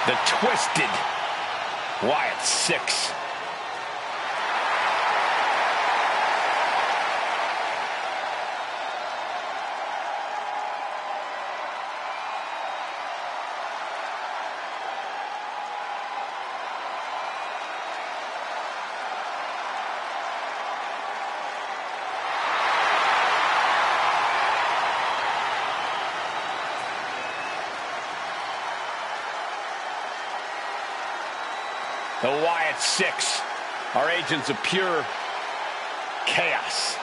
The twisted Wyatt 6. The Wyatt 6 are agents of pure chaos.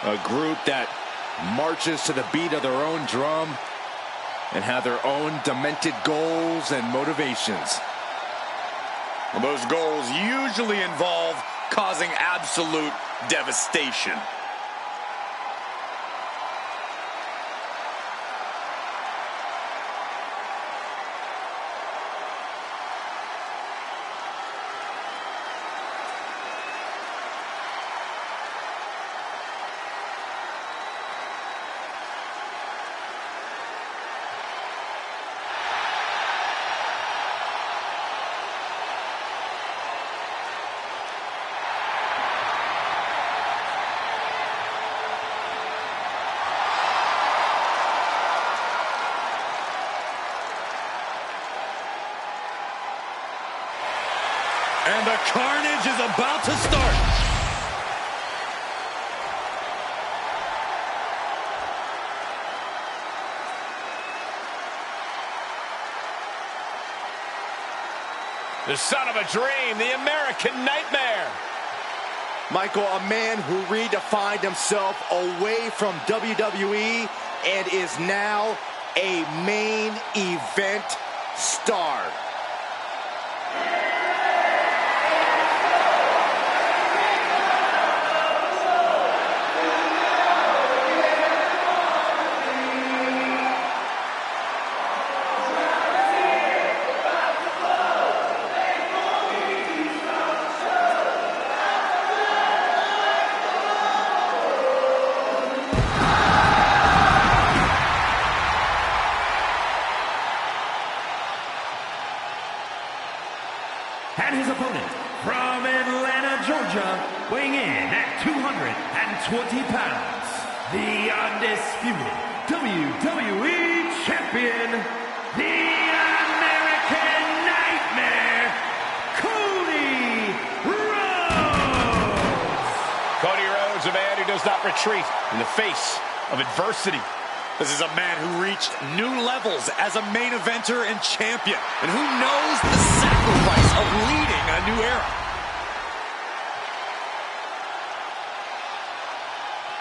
A group that marches to the beat of their own drum and have their own demented goals and motivations. Well, those goals usually involve causing absolute devastation. And the carnage is about to start. The son of a dream, the American Nightmare. Michael, a man who redefined himself away from WWE and is now a main event star. And his opponent, from Atlanta, Georgia, weighing in at 220 pounds, the undisputed WWE Champion, the American Nightmare, Cody Rhodes! Cody Rhodes, a man who does not retreat in the face of adversity. This is a man who reached new levels as a main eventer and champion, and who knows the sacrifice of leading a new era.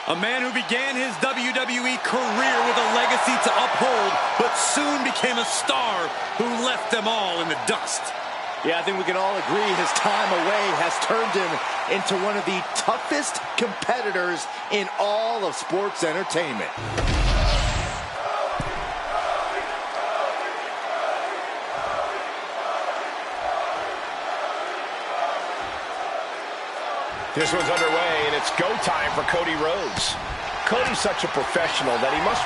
A man who began his WWE career with a legacy to uphold, but soon became a star who left them all in the dust. Yeah, I think we can all agree his time away has turned him into one of the toughest competitors in all of sports entertainment. This one's underway, and it's go time for Cody Rhodes. Cody's such a professional that he must...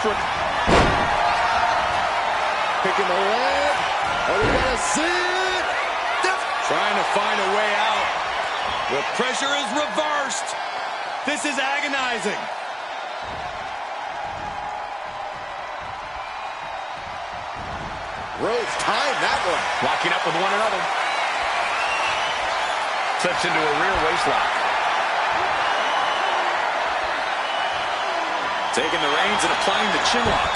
Picking the leg. Oh, we gotta see it. Trying to find a way out. The pressure is reversed. This is agonizing. Rhodes timed that one. Locking up with one another. Slips into a rear waist lock. Taking the reins and applying the chin lock.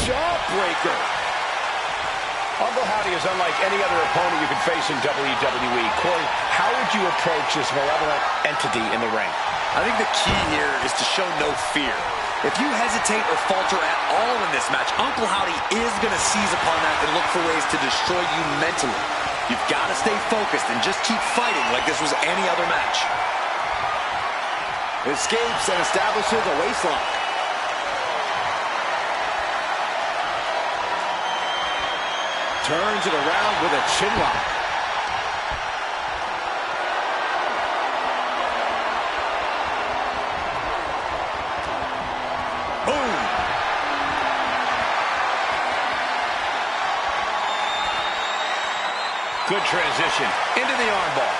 Jawbreaker. Uncle Howdy is unlike any other opponent you could face in WWE. Corey, how would you approach this malevolent entity in the ring? I think the key here is to show no fear. If you hesitate or falter at all in this match, Uncle Howdy is going to seize upon that and look for ways to destroy you mentally. You've got to stay focused and just keep fighting like this was any other match. Escapes and establishes a waistlock. Turns it around with a chin lock. Good transition into the armbar.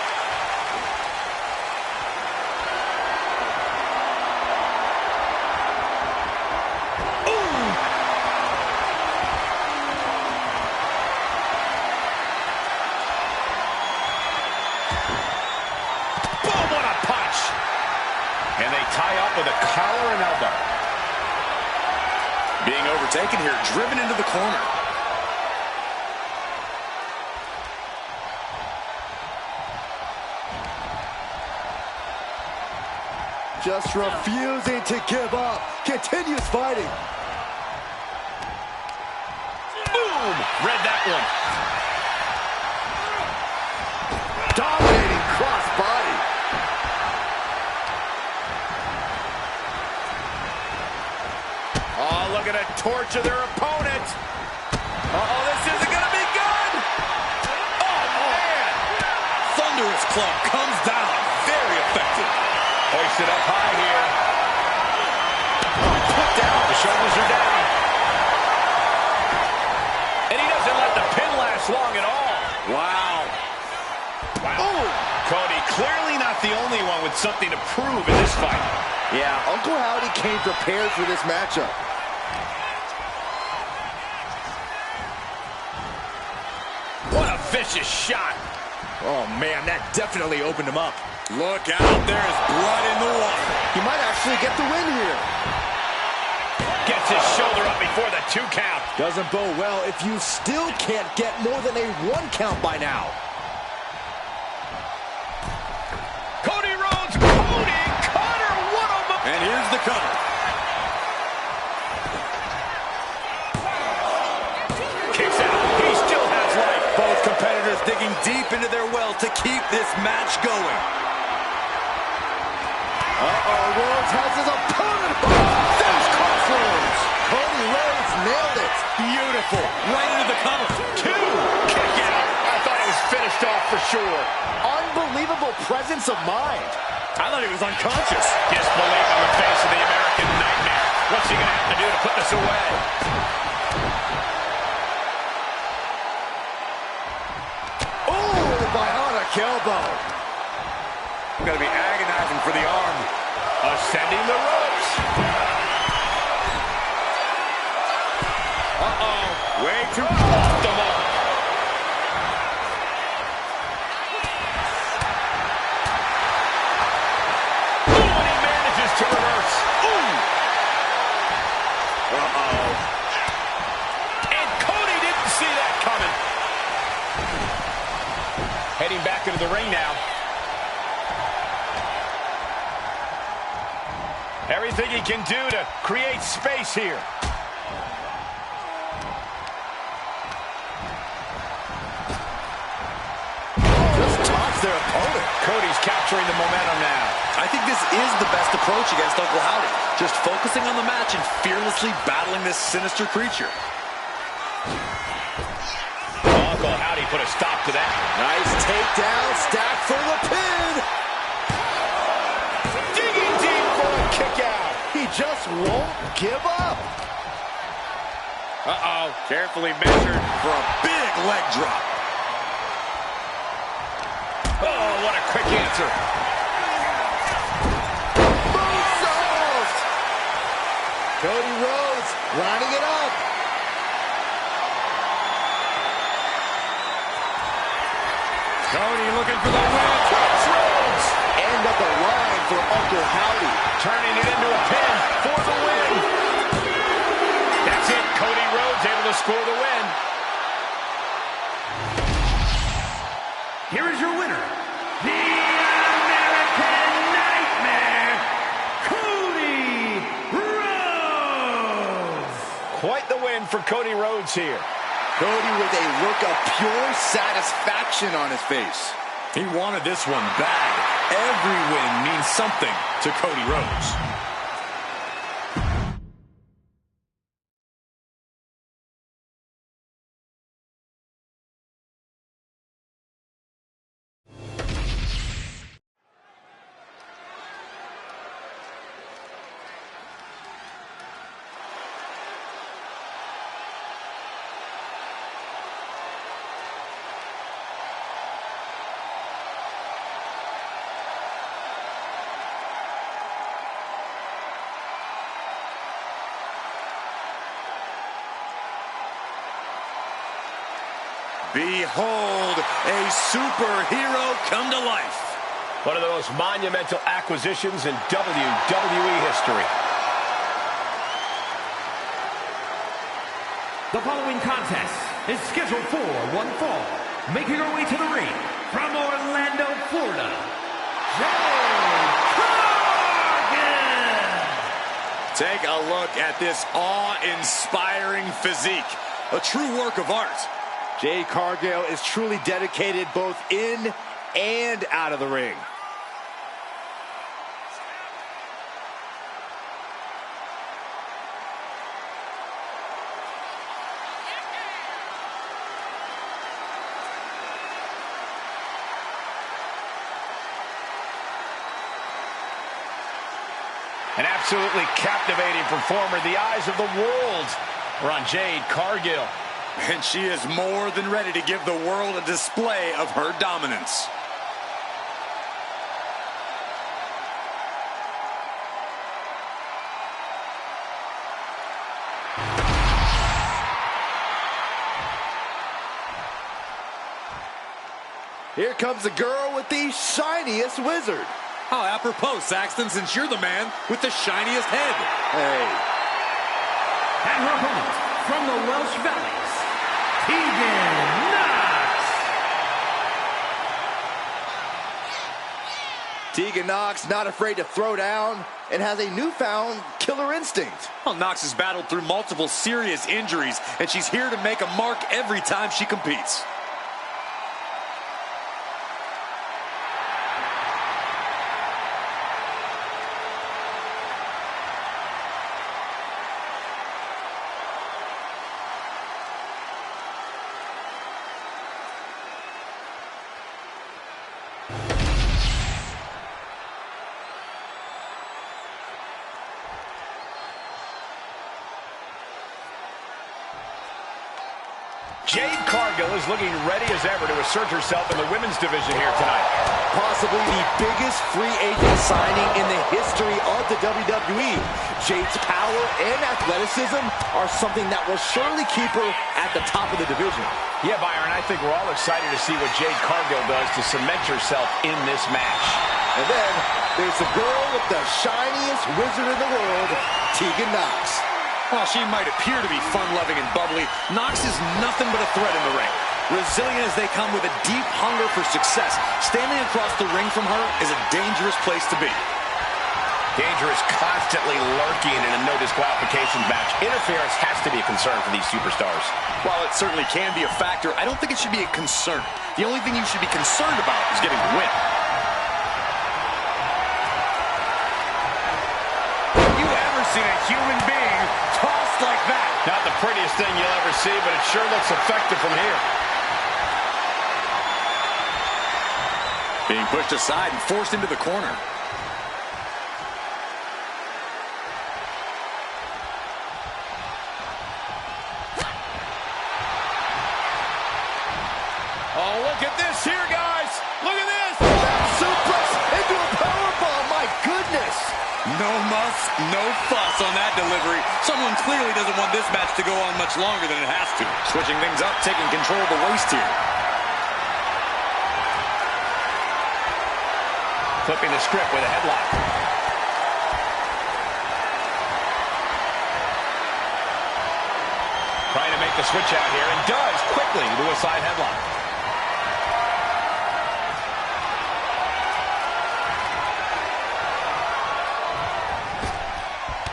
And they tie up with a collar and elbow. Being overtaken here, driven into the corner. Just refusing to give up. Continues fighting. Boom! Read that one. Dominating cross body. Oh, look at a torture their opponent. Uh-oh, this isn't going to be good. Oh, man. Thunderous club comes down. Very effective. Hoisted up high here. Put down. The shoulders are down. And he doesn't let the pin last long at all. Wow. Wow. Cody, clearly not the only one with something to prove in this fight. Yeah, Uncle Howdy came prepared for this matchup. What a vicious shot. Oh, man, that definitely opened him up. Look out, there is blood in the water. He might actually get the win here. Gets his shoulder up before the 2 count. Doesn't bode well if you still can't get more than a 1 count by now. Cody Rhodes, Cody Cutter, what a... And here's the cover. Kicks out, he still has life. Both competitors digging deep into their well to keep this match going. Uh-oh, Rhodes has his opponent. There's Crossroads. Cody Rhodes nailed it. Beautiful. Right into the cover. 2, kick out. I thought it was finished off for sure. Unbelievable presence of mind. I thought he was unconscious. Disbelief on the face of the American Nightmare. What's he going to have to do to put this away? Oh, bionic elbow. Going to be agonizing for the arm. Ascending the ropes. Uh-oh. Way too Off the mark. Ooh, and he manages to reverse. Ooh. Uh-oh. And Cody didn't see that coming. Heading back into the ring now. Everything he can do to create space here. Just tossed their opponent. Cody's capturing the momentum now. I think this is the best approach against Uncle Howdy. Just focusing on the match and fearlessly battling this sinister creature. Uncle Howdy put a stop to that. Nice takedown, stack for the pin. Digging deep for a kick out. He just won't give up. Uh-oh. Carefully measured for a big leg drop. Oh, what a quick answer. Moonsault. Cody Rhodes lining it up. Cody looking for the win. Crossroads. End of the line for Uncle Howdy. Turning it into a pin for the win. That's it. Cody Rhodes able to score the win. Here is your winner, the American Nightmare, Cody Rhodes. Quite the win for Cody Rhodes here. Cody with a look of pure satisfaction on his face. He wanted this one bad. Every win means something to Cody Rhodes. Behold, a superhero come to life. One of the most monumental acquisitions in WWE history. The following contest is scheduled for one fall. Making her way to the ring from Orlando, Florida, Jade Cargill. Take a look at this awe-inspiring physique. A true work of art. Jade Cargill is truly dedicated both in and out of the ring. An absolutely captivating performer. The eyes of the world are on Jade Cargill. And she is more than ready to give the world a display of her dominance. Here comes the girl with the shiniest wizard. Oh, apropos, Saxton, since you're the man with the shiniest head. Hey. And her opponent from the Welsh Valleys, Tegan Knox. Tegan Knox not afraid to throw down and has a newfound killer instinct. Well, Knox has battled through multiple serious injuries, and she's here to make a mark every time she competes. Jade Cargill is looking ready as ever to assert herself in the women's division here tonight. Possibly the biggest free agent signing in the history of the WWE. Jade's power and athleticism are something that will surely keep her at the top of the division. Yeah, Byron, I think we're all excited to see what Jade Cargill does to cement herself in this match. And then there's the girl with the shiniest wizard in the world, Tegan Knox. While she might appear to be fun-loving and bubbly, Knox is nothing but a threat in the ring. Resilient as they come with a deep hunger for success, standing across the ring from her is a dangerous place to be. Danger is constantly lurking in a no disqualification match. Interference has to be a concern for these superstars. While it certainly can be a factor, I don't think it should be a concern. The only thing you should be concerned about is getting the win. Have you ever seen a human being tossed like that? Not the prettiest thing you'll ever see, but it sure looks effective from here. Being pushed aside and forced into the corner. Oh, look at this here, guys. Look at this. Suplex into a powerbomb. My goodness. No muss, no fuss on that delivery. Someone clearly doesn't want this match to go on much longer than it has to. Switching things up, taking control of the waist here. Flipping the script with a headlock. Trying to make the switch out here, and does quickly to a side headlock.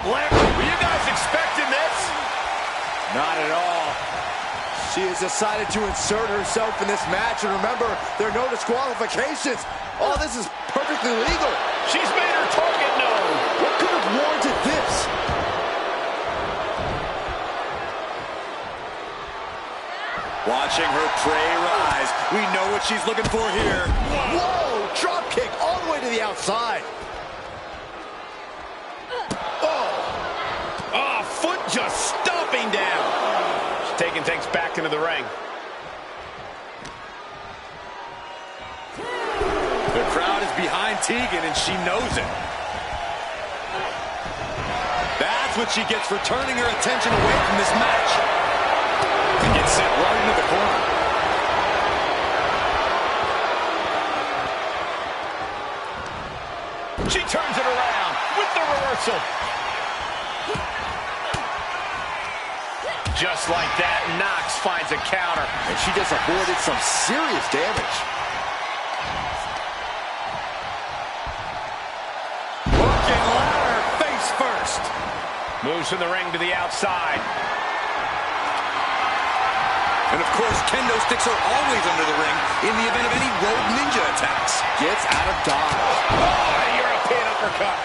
Were you guys expecting this? Not at all. She has decided to insert herself in this match, and remember, there are no disqualifications. All this is perfectly legal. She's made her target known. What could have warranted this? Watching her prey rise. We know what she's looking for here. Whoa! Drop kick all the way to the outside. Oh, foot just stomping down. She's taking things back into the ring. The crowd is behind Tegan, and she knows it. That's what she gets for turning her attention away from this match. And gets sent right into the corner. She turns it around with the reversal. Just like that, Knox finds a counter. And she just avoided some serious damage. Working ladder, face first. Moves from the ring to the outside. And of course, kendo sticks are always under the ring in the event of any rogue ninja attacks. Gets out of dodge. Oh, European uppercut.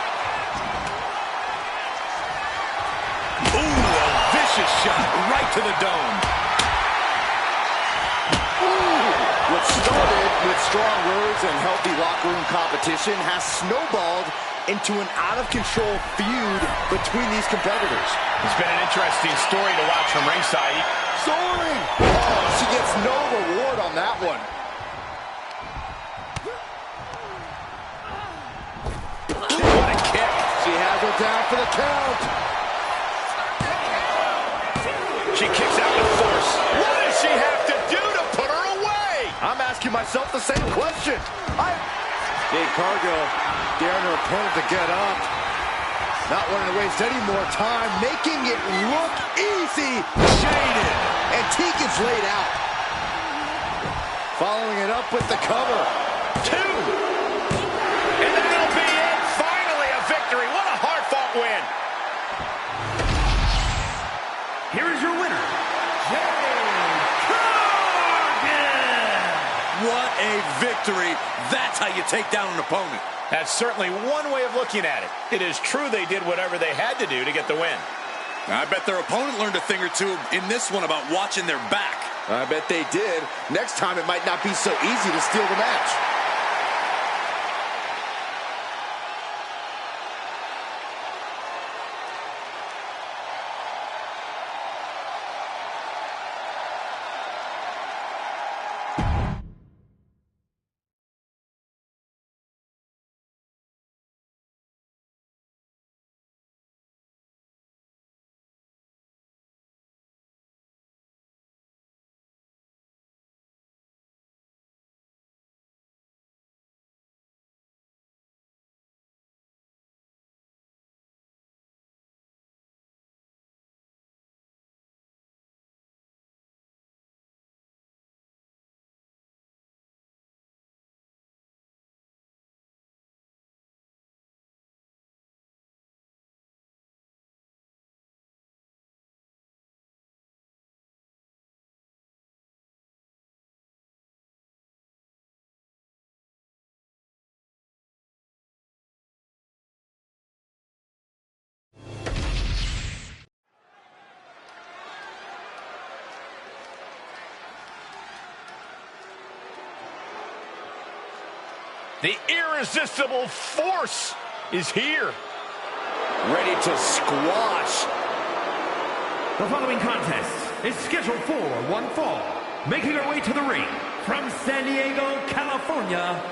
Ooh, a vicious shot right to the dome. What started with strong words and healthy locker room competition has snowballed into an out-of-control feud between these competitors. It's been an interesting story to watch from ringside. Soaring! Oh, she gets no reward on that one. What a kick. She has her down for the count. She kicks out with force. What does she have to do to put her away? I'm asking myself the same question. Jade Cargill daring her opponent to get up. Not wanting to waste any more time, making it look easy. Shaded. And Tegan's laid out. Following it up with the cover. 2. And that'll be it. Finally a victory. What a hard-fought win. Here is your winner, Jade Cargill! What a victory. That's how you take down an opponent. That's certainly one way of looking at it. It is true they did whatever they had to do to get the win. I bet their opponent learned a thing or two in this one about watching their back. I bet they did. Next time it might not be so easy to steal the match. The irresistible force is here. Ready to squash. The following contest is scheduled for one fall. Making her way to the ring from San Diego, California,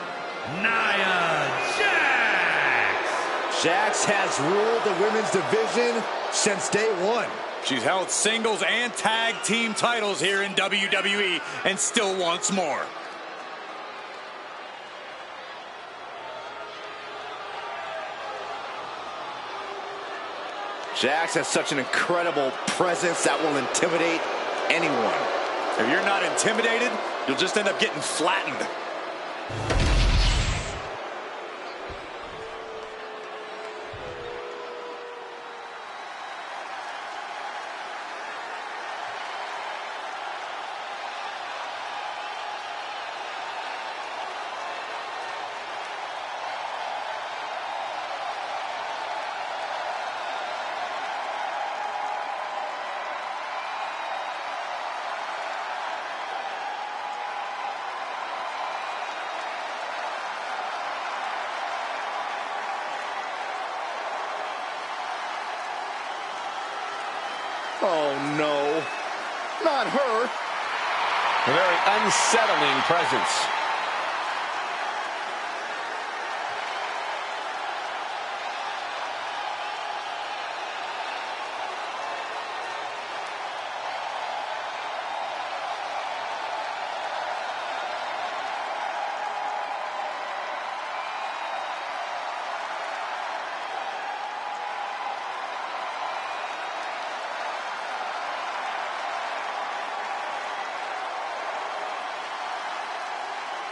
Nia Jax. Jax has ruled the women's division since day one. She's held singles and tag team titles here in WWE and still wants more. Jax has such an incredible presence that will intimidate anyone. If you're not intimidated, you'll just end up getting flattened. Oh, no. Not her. A very unsettling presence.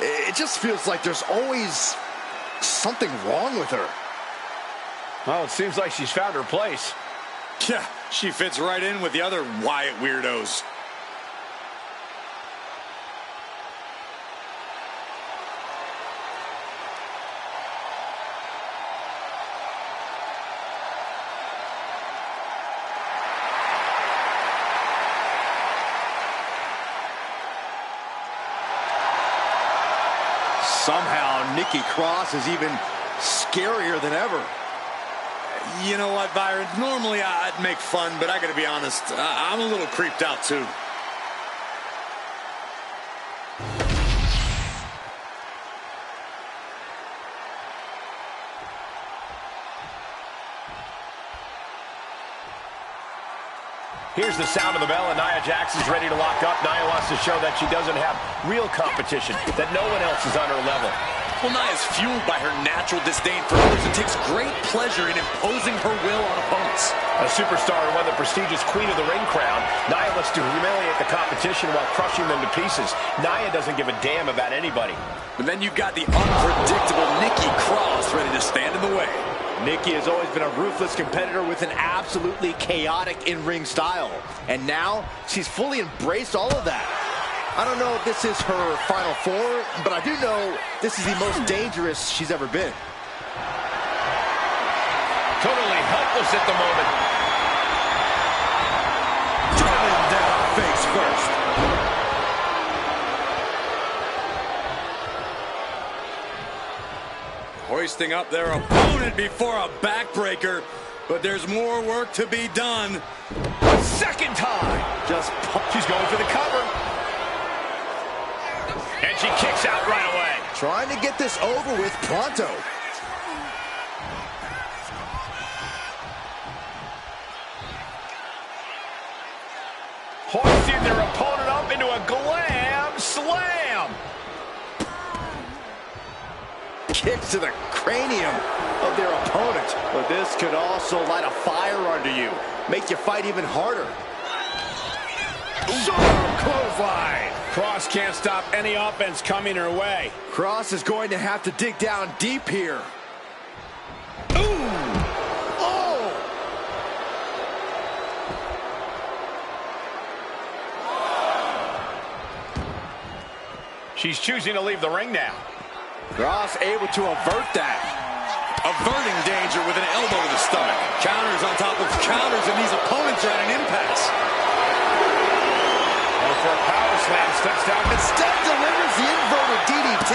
It just feels like there's always something wrong with her. Well, it seems like she's found her place. Yeah, she fits right in with the other Wyatt weirdos. Somehow, Nikki Cross is even scarier than ever. You know what, Byron? Normally I'd make fun, but I gotta be honest, I'm a little creeped out too. Here's the sound of the bell, and Nia Jax is ready to lock up. Nia wants to show that she doesn't have real competition, that no one else is on her level. Well, Nia's fueled by her natural disdain for others and takes great pleasure in imposing her will on opponents. A superstar who won the prestigious Queen of the Ring crown, Nia looks to humiliate the competition while crushing them to pieces. Nia doesn't give a damn about anybody. But then you've got the unpredictable Nikki Cross ready to stand in the way. Nikki has always been a ruthless competitor with an absolutely chaotic in-ring style. And now, she's fully embraced all of that. I don't know if this is her final form, but I do know this is the most dangerous she's ever been. Totally helpless at the moment. Driven down face first. Hoisting up their opponent before a backbreaker, but there's more work to be done. Second time. She's going for the cover. And she kicks out right away. Trying to get this over with pronto. Hoisting their opponent up into a glam slam. Kicks to the cranium of their opponent. But this could also light a fire under you. Make you fight even harder. Clothesline. Cross can't stop any offense coming her way. Cross is going to have to dig down deep here. Ooh! Oh! She's choosing to leave the ring now. Cross able to avert that. Averting danger with an elbow to the stomach. Counters on top of counters, and these opponents are at an impasse. And for a power slam, steps down. Instead delivers the inverted DDT.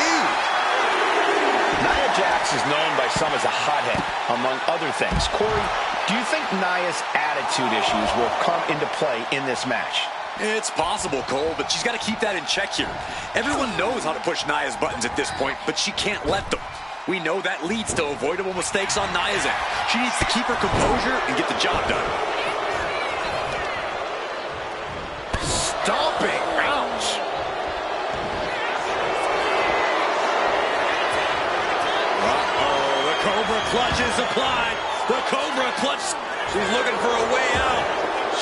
Nia Jax is known by some as a hothead, among other things. Corey, do you think Nia's attitude issues will come into play in this match? It's possible, Cole, but she's got to keep that in check here. Everyone knows how to push Nia's buttons at this point, but she can't let them. We know that leads to avoidable mistakes on Nia's end. She needs to keep her composure and get the job done. Stomping. Ouch. Uh-oh, the Cobra clutch is applied. The Cobra clutch. She's looking for a way out.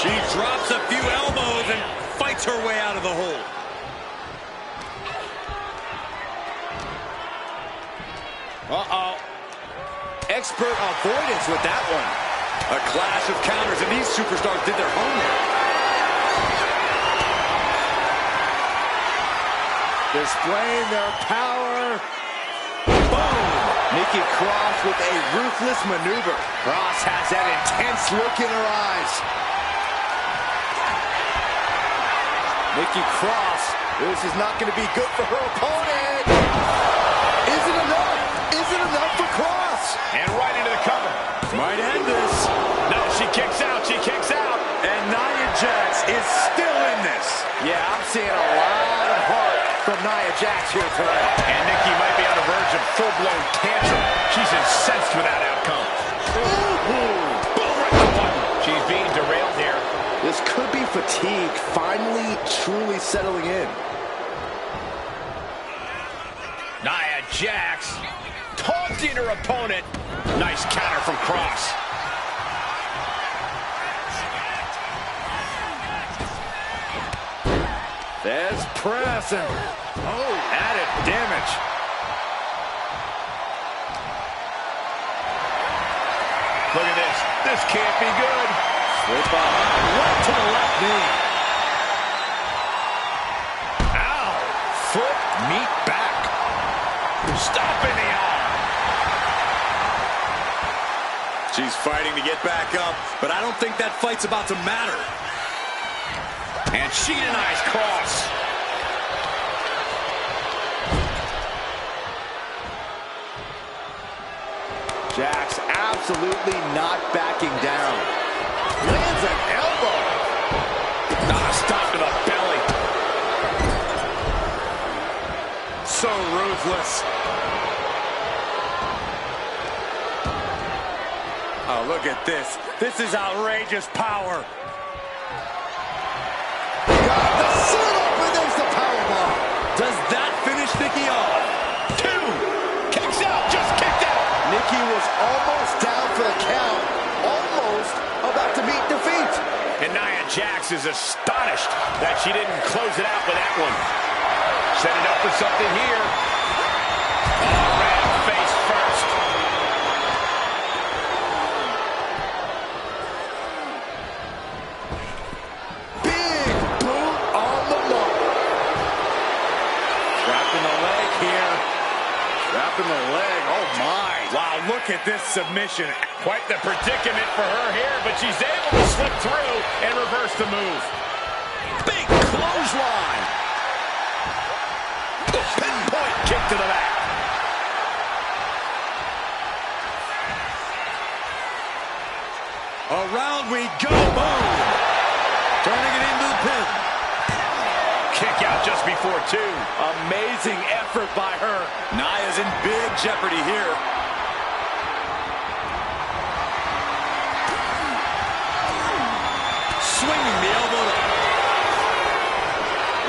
She drops a few elbows and fights her way out of the hole. Uh-oh. Expert avoidance with that one. A clash of counters, and these superstars did their homework. Displaying their power. Boom! Nikki Cross with a ruthless maneuver. Cross has that intense look in her eyes. Nikki Cross, this is not going to be good for her opponent. Is it enough? Is it enough for Cross? And right into the cover. Might end this. No, she kicks out. She kicks out. And Nia Jax is still in this. Yeah, I'm seeing a lot of heart from Nia Jax here tonight. And Nikki might be on the verge of full-blown tantrum. She's incensed with that outcome. Ooh. Boom, right in the button. She's being derailed here. This could be fatigue finally truly settling in. Nia Jax taunting her opponent. Nice counter from Cross. There's press and added damage. Look at this. This can't be good. Slip behind, right to the left knee. Ow. Foot, meet back. Stomping the arm. She's fighting to get back up, but I don't think that fight's about to matter. And she denies cross. Jax absolutely not backing down. Lands an elbow. Not a stop to the belly. So ruthless. Oh, look at this. This is outrageous power. Got the sit up, and there's the powerbomb. Does that finish Nikki off? 2. Kicks out. Just kicked out. Nikki was almost down for the count. Almost about to meet defeat. And Nia Jax is astonished that she didn't close it out with that one. Setting up for something here. Oh, ran face first. Big boot on the mark. Trapping the leg here. Trapping the leg. Oh, my. Wow, look at this submission. Quite the predicament for her here, but she's able to slip through and reverse the move. Big clothesline. Pinpoint kick to the back. Around we go. Boom. Turning it into the pin. Kick out just before 2. Amazing effort by her. Nia's in big jeopardy here. Swinging the elbow.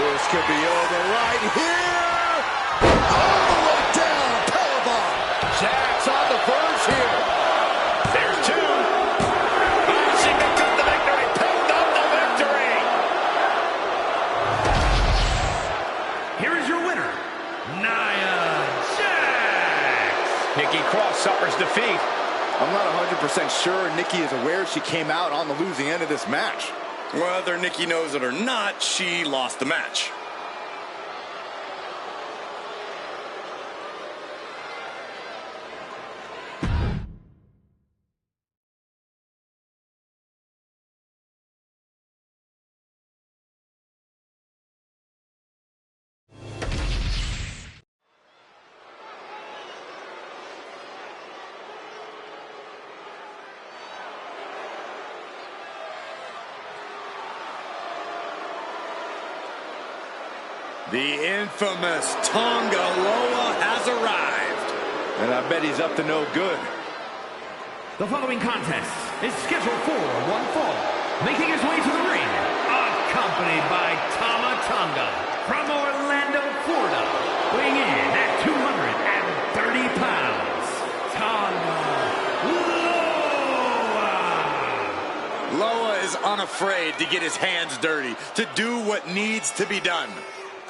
This could be over right here. All the way down. Powerbomb. Jax on the verge here. There's 2. She picked up the victory. Picked up the victory. Here is your winner, Nia Jax. Nikki Cross suffers defeat. I'm not 100% sure Nikki is aware she came out on the losing end of this match. Whether Nikki knows it or not, she lost the match. The infamous Tonga Loa has arrived. And I bet he's up to no good. The following contest is scheduled for one fall. Making his way to the ring, accompanied by Tama Tonga from Orlando, Florida. Weighing in at 230 pounds, Tonga Loa. Loa is unafraid to get his hands dirty, to do what needs to be done.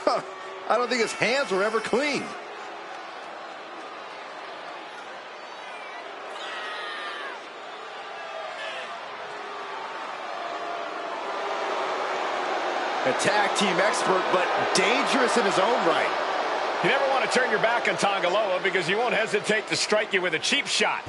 I don't think his hands were ever clean. A tag team expert, but dangerous in his own right. You never want to turn your back on Tonga Loa because he won't hesitate to strike you with a cheap shot.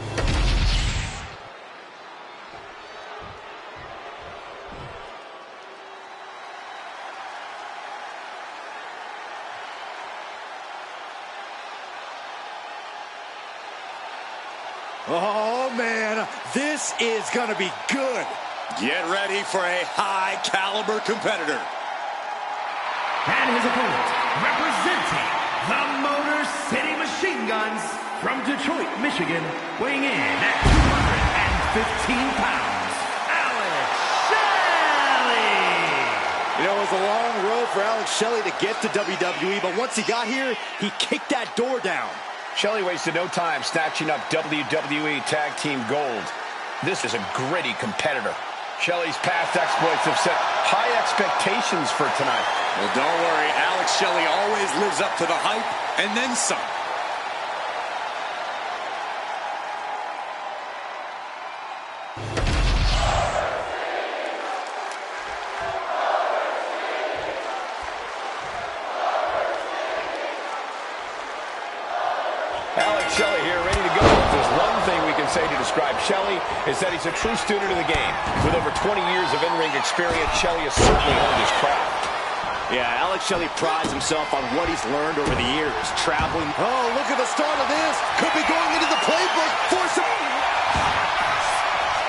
Oh, man, this is going to be good. Get ready for a high-caliber competitor. And his opponent, representing the Motor City Machine Guns from Detroit, Michigan, weighing in at 215 pounds, Alex Shelley. You know, it was a long road for Alex Shelley to get to WWE, but once he got here, he kicked that door down. Shelley wasted no time snatching up WWE Tag Team Gold. This is a gritty competitor. Shelley's past exploits have set high expectations for tonight. Well, don't worry. Alex Shelley always lives up to the hype and then some. Alex Shelley here, ready to go. If there's one thing we can say to describe Shelley, is that he's a true student of the game. With over 20 years of in-ring experience, Shelley has certainly honed his craft. Yeah, Alex Shelley prides himself on what he's learned over the years, traveling. Oh, look at the start of this. Could be going into the playbook for some...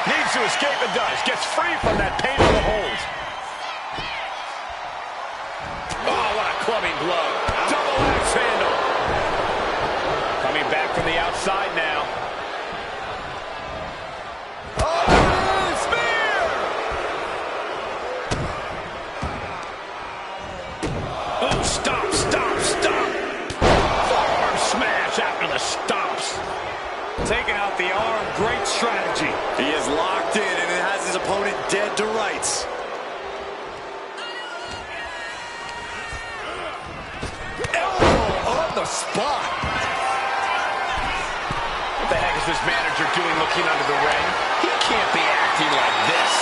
Needs to escape and does. Gets free from that painful hold. Oh, what a clubbing blow. Double axe handle. Coming back from the outside now. Oh, spear! Oh, stop. Forearm smash after the stomps. Taking out the arm, great strategy. He is locked in and it has his opponent dead to rights. Elbow on the spot. What the heck is this manager doing looking under the ring? He can't be acting like this.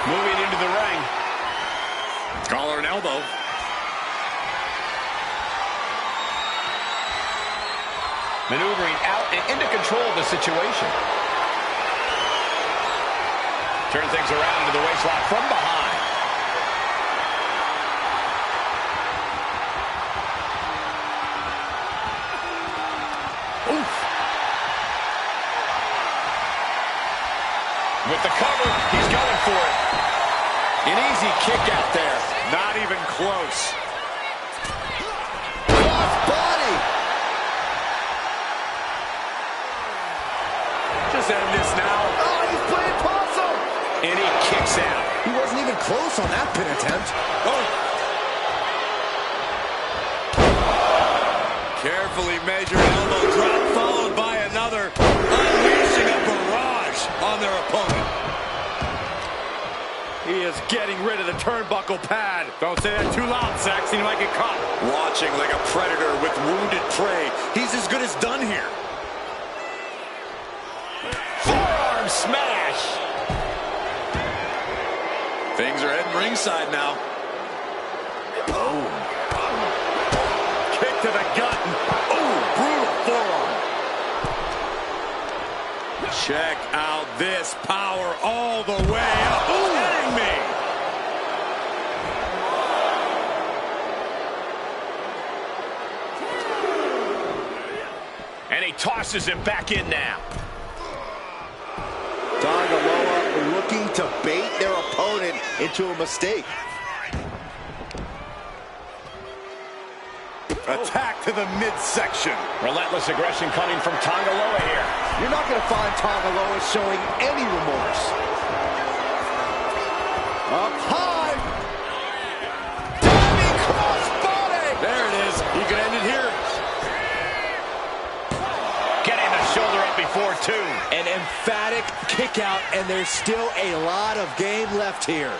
Moving into the ring. Collar and elbow. Maneuvering out and into control of the situation. Turn things around into the waistlock from behind. Oof. With the cover, he's going for it. An easy kick out there. Not even close. Cross body. Just end this now. Oh, he's playing possum. And he kicks out. He wasn't even close on that pin attempt. Oh. Carefully measured elbow drop followed by another, unleashing a barrage on their opponent. He is getting rid of the turnbuckle pad. Don't say that too loud, Saxon. He might get caught. Watching like a predator with wounded prey. He's as good as done here. Forearm smash. Things are heading ringside now. Oh. Kick to the gut. Oh, brutal forearm. Check out this power all the way up. Who's hitting me? And he tosses him back in now. Tangaloa looking to bait their opponent into a mistake. Attack to the midsection. Relentless aggression coming from Tangaloa here. You're not going to find Tangaloa showing any remorse. Up high. Diving crossbody. There it is. He could end it here. Getting the shoulder up before two. An emphatic kick out, and there's still a lot of game left here.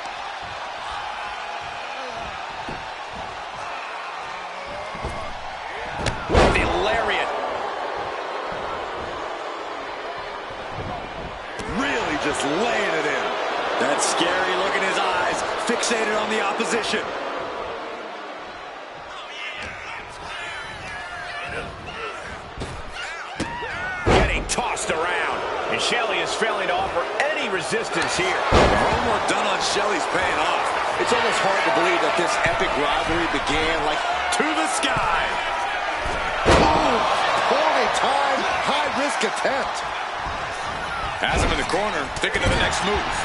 With the lariat. Really just laying it in. That scary look in his eyes, fixated on the opposition. Getting tossed around. And Shelley is failing to offer any resistance here. The homework done on Shelley's paying off. It's almost hard to believe that this epic rivalry began like To the sky. poorly timed, high-risk attempt. Has him in the corner, thinking of the next move.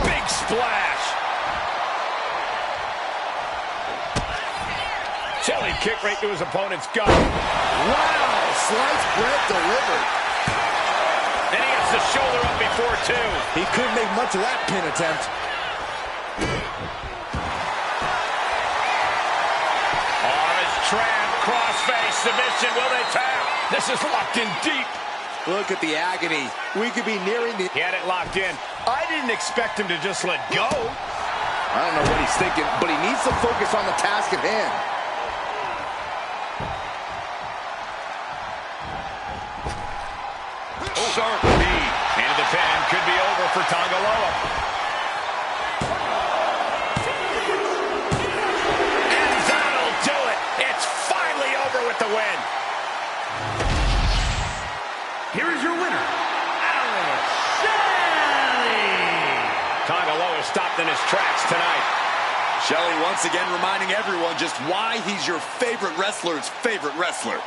Big splash. Shelley kick right to his opponent's gut. Wow, sliced bread delivered. And he gets the shoulder up before two. He couldn't make much of that pin attempt. Arm is trapped. Crossface submission. Will they tap? This is locked in deep. Look at the agony. We could be nearing the... He had it locked in. I didn't expect him to just let go. I don't know what he's thinking, but he needs to focus on the task at hand. Sharp knee. And the pin could be over for Tonga Loa. And that'll do it. It's finally over with the win. Here is your winner, Alex Shelley. Tonga Loa stopped in his tracks tonight. Shelley once again reminding everyone just why he's your favorite wrestler's favorite wrestler.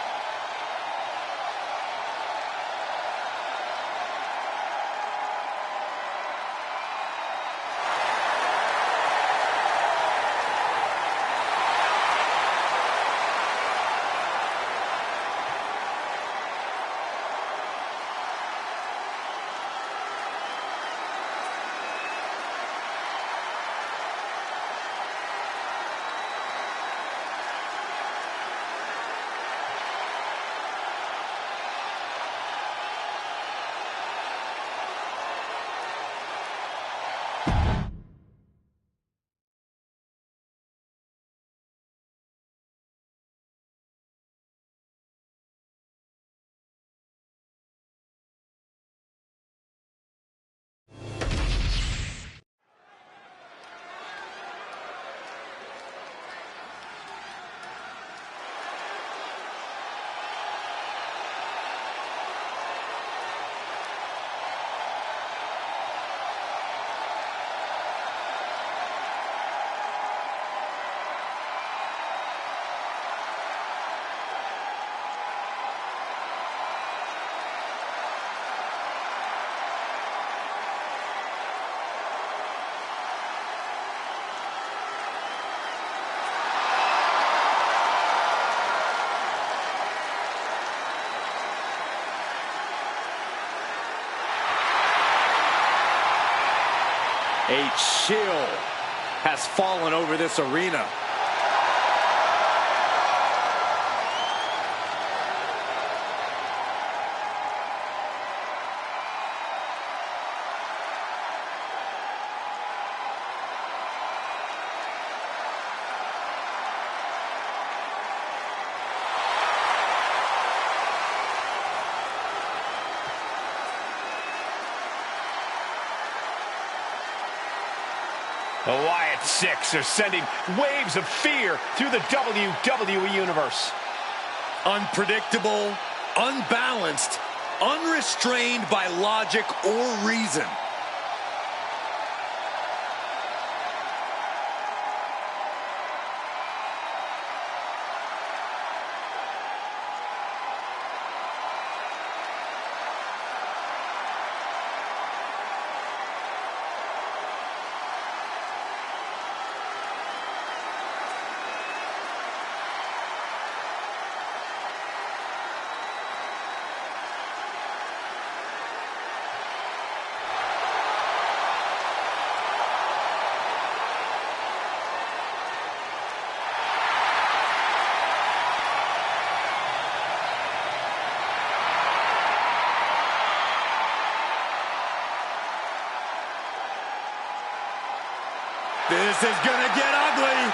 A chill has fallen over this arena. The Wyatt Six are sending waves of fear through the WWE Universe. Unpredictable, unbalanced, unrestrained by logic or reason. This is gonna get ugly.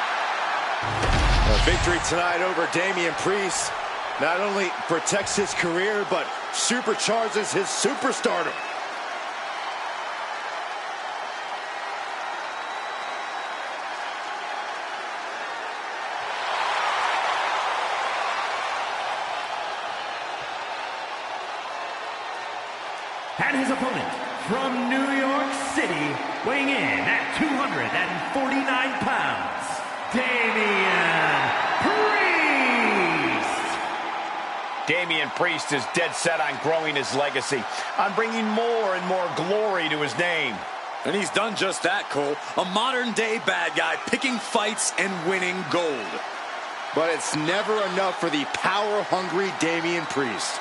A victory tonight over Damian Priest not only protects his career, but supercharges his superstardom. And his opponent from New York City, weighing in at 249 pounds, Damian Priest. Damian Priest is dead set on growing his legacy, on bringing more and more glory to his name. And he's done just that, Cole. A modern-day bad guy picking fights and winning gold. But it's never enough for the power-hungry Damian Priest.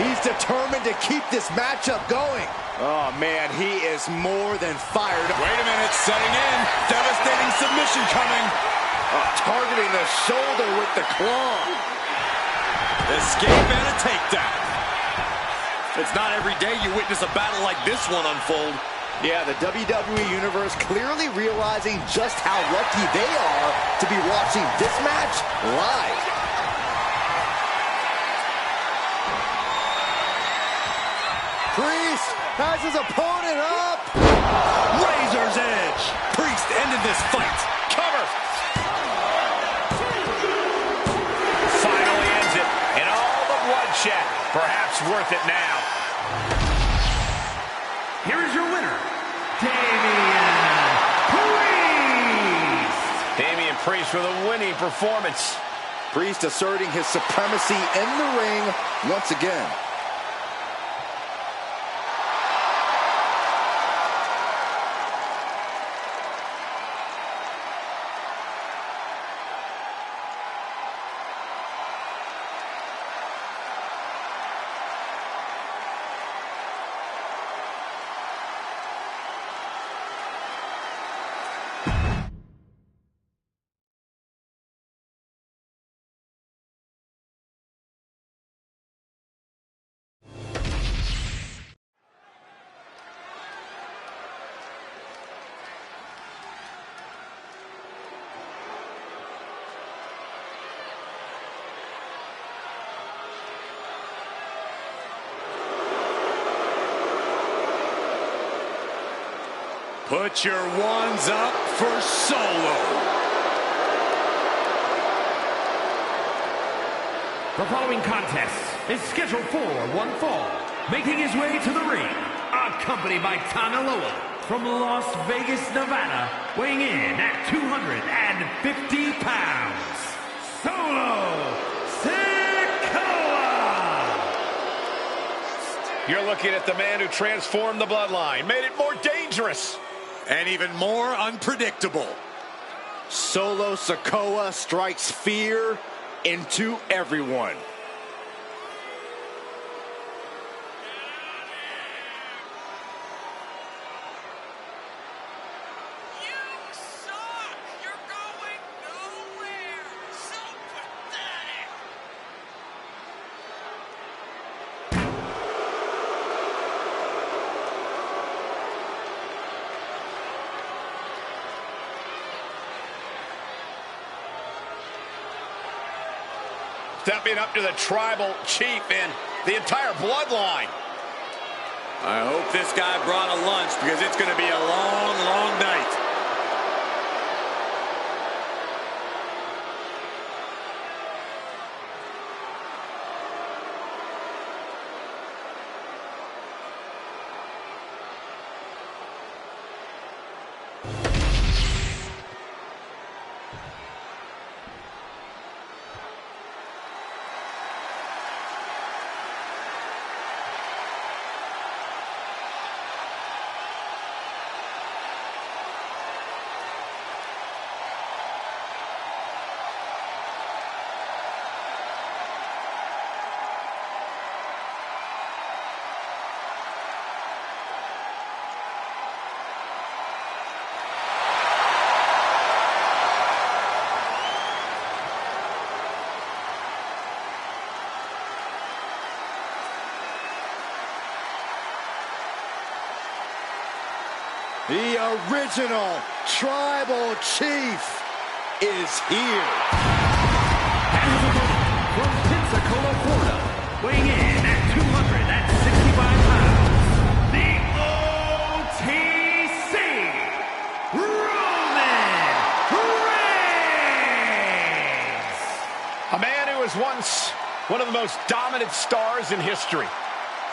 He's determined to keep this matchup going. Oh, man, he is more than fired up. Wait a minute, setting in. Devastating submission coming. Targeting the shoulder with the claw. Escape and a takedown. It's not every day you witness a battle like this one unfold. Yeah, the WWE Universe clearly realizing just how lucky they are to be watching this match live. Priest has his opponent up. Razor's edge. Priest ended this fight. Cover. Finally ends it. And all the bloodshed. Perhaps worth it now. Here is your winner, Damian Priest. Damian Priest with a winning performance. Priest asserting his supremacy in the ring once again. Put your ones up for Solo. The following contest is scheduled for one fall. Making his way to the ring, accompanied by Tangaloa from Las Vegas, Nevada, weighing in at 250 pounds, Solo Sikoa! You're looking at the man who transformed the bloodline, made it more dangerous. And even more unpredictable. Solo Sikoa strikes fear into everyone. Stepping up to the tribal chief and the entire bloodline. I hope this guy brought a lunch because it's going to be a long, long night. The original tribal chief is here. From Pensacola, Florida, weighing in at 265 pounds, the OTC, Roman Reigns! A man who was once one of the most dominant stars in history.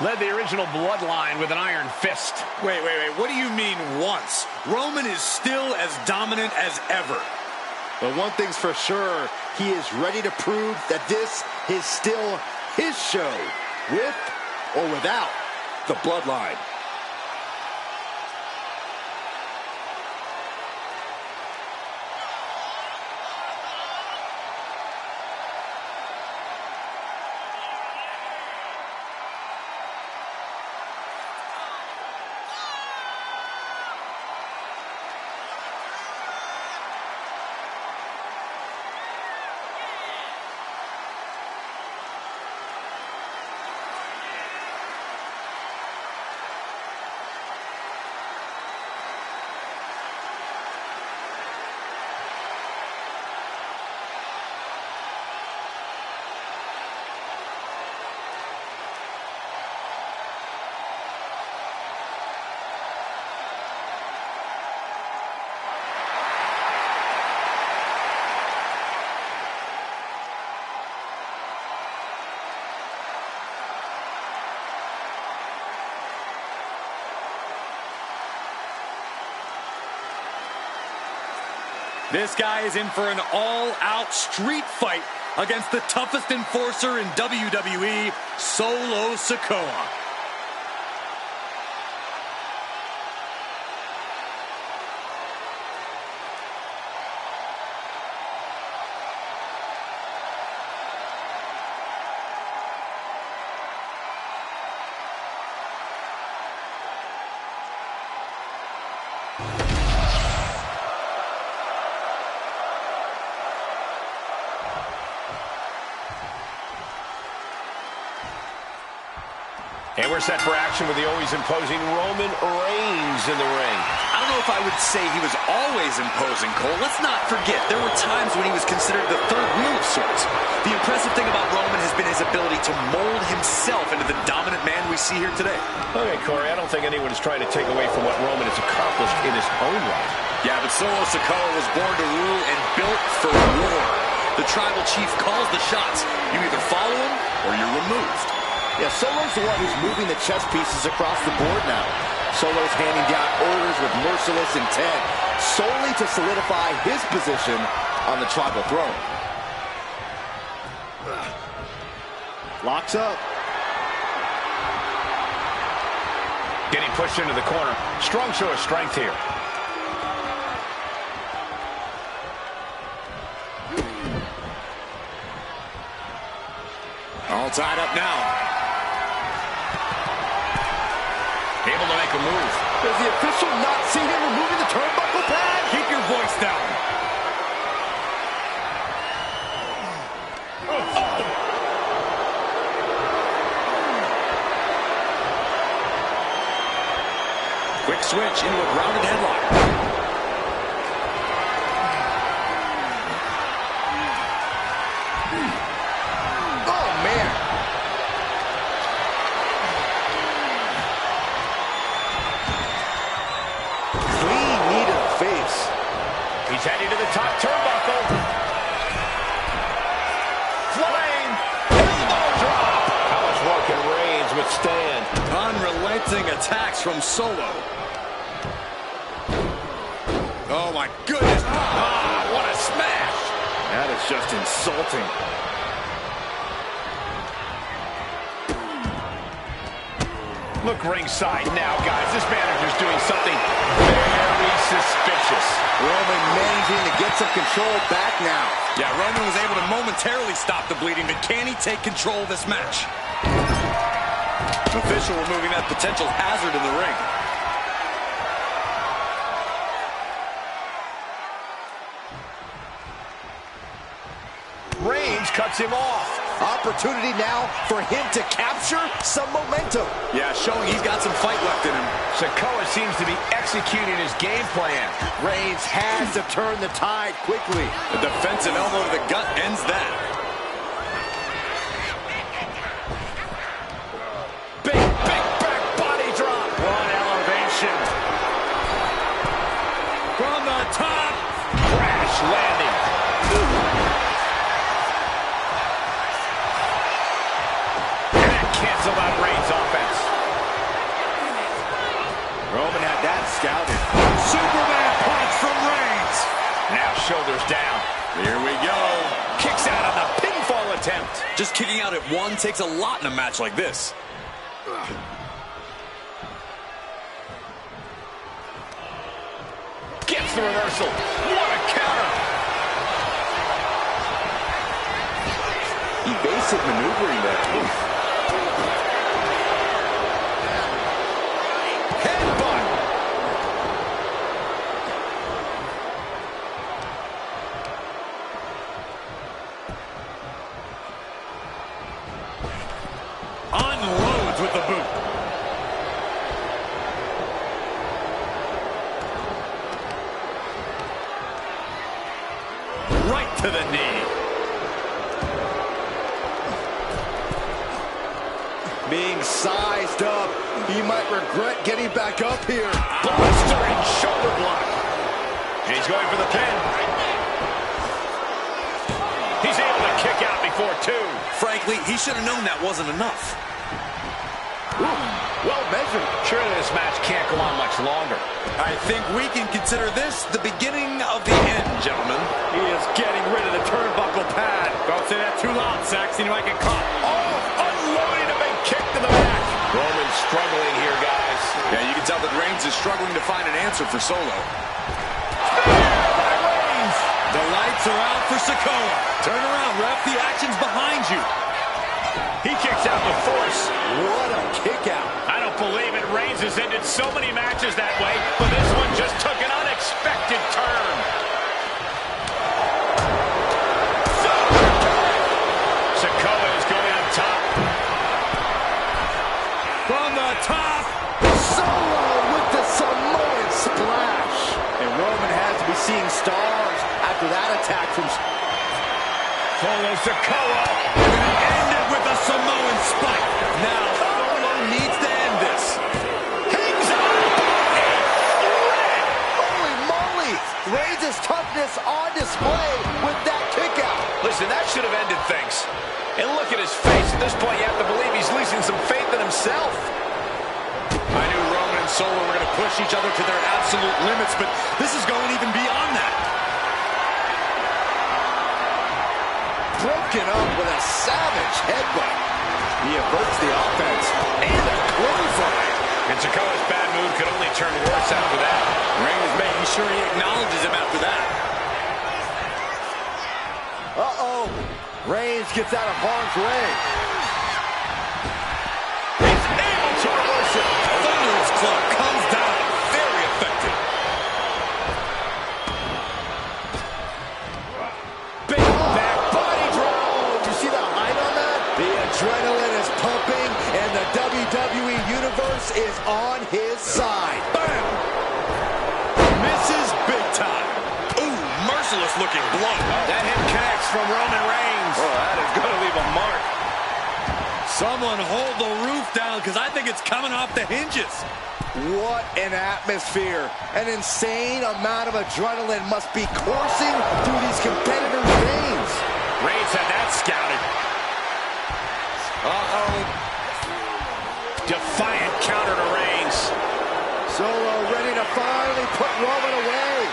Led the original bloodline with an iron fist. Wait. What do you mean once? Roman is still as dominant as ever. But one thing's for sure, he is ready to prove that this is still his show, with or without the bloodline. This guy is in for an all-out street fight against the toughest enforcer in WWE, Solo Sikoa. And we're set for action with the always imposing Roman Reigns in the ring. I don't know if I would say he was always imposing, Cole. Let's not forget, there were times when he was considered the third wheel of sorts. The impressive thing about Roman has been his ability to mold himself into the dominant man we see here today. Okay, Corey, I don't think anyone is trying to take away from what Roman has accomplished in his own right. Yeah, but Solo Sikoa was born to rule and built for war. The tribal chief calls the shots. You either follow him or you're removed. Yeah, Solo's the one who's moving the chess pieces across the board now. Solo's handing down orders with merciless intent, solely to solidify his position on the tribal throne. Locks up. Getting pushed into the corner. Strong show of strength here. All tied up now. Able to make a move. Does the official not see him removing the turnbuckle pad? Keep your voice down. Quick switch into a grounded headlock. He's heading to the top turnbuckle. Flying elbow drop. How much more can Reigns withstand? Unrelenting attacks from Solo. Oh my goodness. Ah, what a smash. That is just insulting. Look ringside now, guys. This manager's doing something very suspicious. Roman managing to get some control back now. Yeah, Roman was able to momentarily stop the bleeding, but can he take control of this match? Official removing that potential hazard in the ring. Reigns cuts him off. Opportunity now for him to capture some momentum. Yeah, showing he's got some fight left in him. Sikoa seems to be executing his game plan. Reigns has to turn the tide quickly. The defensive elbow to the gut ends that. Big back body drop. One elevation. From the top. Crash landing. Cancel out Reigns' offense. Roman had that scouted. Superman punch from Reigns. Now shoulders down. Here we go. Kicks out on the pinfall attempt. Just kicking out at one takes a lot in a match like this. Gets the reversal. What a counter. Evasive maneuvering there. Unloads with the boot. Right to the knee. Being sized up, he might regret getting back up here. Blistering shoulder block. And he's going for the pin. He's able to kick out before two. Frankly, he should have known that wasn't enough. Well measured. Sure, this match can't go on much longer. I think we can consider this the beginning of the end, gentlemen. He is getting rid of the turnbuckle pad. Don't say that too loud, Saxton. You might get caught. Oh, unloading a big kick to the back. Roman's struggling here, guys. Yeah, you can tell that Reigns is struggling to find an answer for Solo. The lights are out for Sikoa. Turn around, ref. The action's behind you. He kicks out with force. What a kick out. I don't believe it. Reigns has ended so many matches that way, but this one just took an unexpected turn. Sikoa is going on top. From the top. Solo with the Samoan splash. And Roman has to be seeing stars after that attack from Solo Sikoa. Ended with a Samoan spike. Now Solo needs to end this. Hangs on by a thread. Holy moly! Reigns' toughness on display with that kick out. Listen, that should have ended things. And look at his face. At this point, you have to believe he's losing some faith in himself. I knew Roman and Solo were going to push each other to their absolute limits, but this is going even beyond that. Broken up with a savage headbutt. He averts the offense and a clothesline. And Sikoa's bad mood could only turn worse after that. Reigns is making sure he acknowledges him after that. Uh-oh. Reigns gets out of harm's way. He's able to reverse it. Thunderous Club comes down. Very effective. Big back body drop. Did you see the height on that? The adrenaline is pumping, and the WWE Universe is on his side. Bam! Misses big time. Ooh, merciless looking blow. That hit connects from Roman Reigns. Oh, that is going to leave a mark. Someone hold the roof down, because I think it's coming off the hinges. What an atmosphere. An insane amount of adrenaline must be coursing through these competitors' veins. Reigns had that scouted. Uh-oh. Defiant counter to Reigns. Solo ready to finally put Roman away.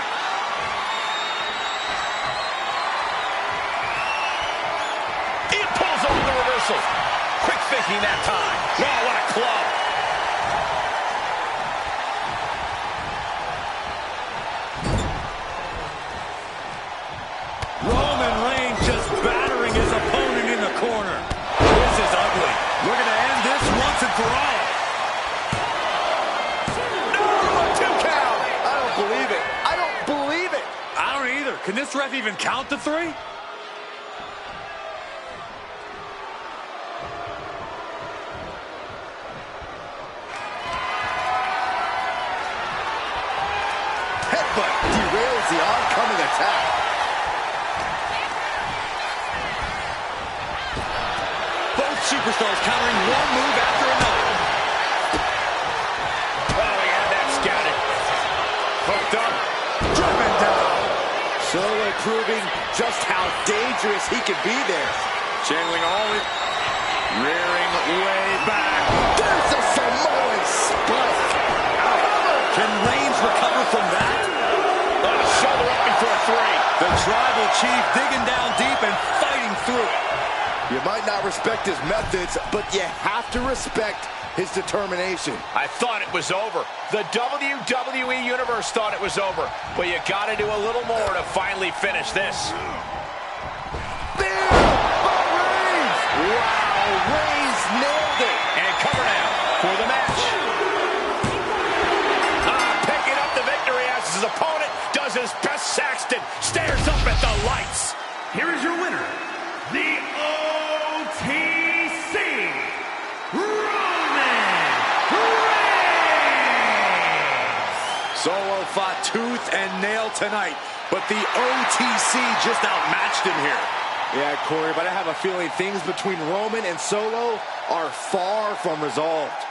He pulls off the reversal. Quick thinking that time. Wow, what a club. Roman Reigns just battering his opponent in the corner. This is ugly. We're going to end this once and for all. No, a 2 count. I don't believe it. I don't believe it. I don't either. Can this ref even count to 3? Headbutt derails the oncoming attack. Both superstars countering one move after another. Oh, he had that scouted. Hooked up. Driven down. Solo proving just how dangerous he can be there. Channeling all it. Rearing way back. There's a Samoan spike. Can Reigns recover from that? On his shoulder up before 3. The tribal chief digging down deep and fighting through it. You might not respect his methods, but you have to respect his determination. I thought it was over. The WWE Universe thought it was over. But you got to do a little more to finally finish this. Bam! By Reigns! Wow, Reigns nailed it. And cover now for the match. Picking up the victory as his opponent does his best. Saxton stares up at the lights. Here is your winner, the OTC, Roman Reigns. Solo fought tooth and nail tonight, but the OTC just outmatched him here. Yeah, Corey, but I have a feeling things between Roman and Solo are far from resolved.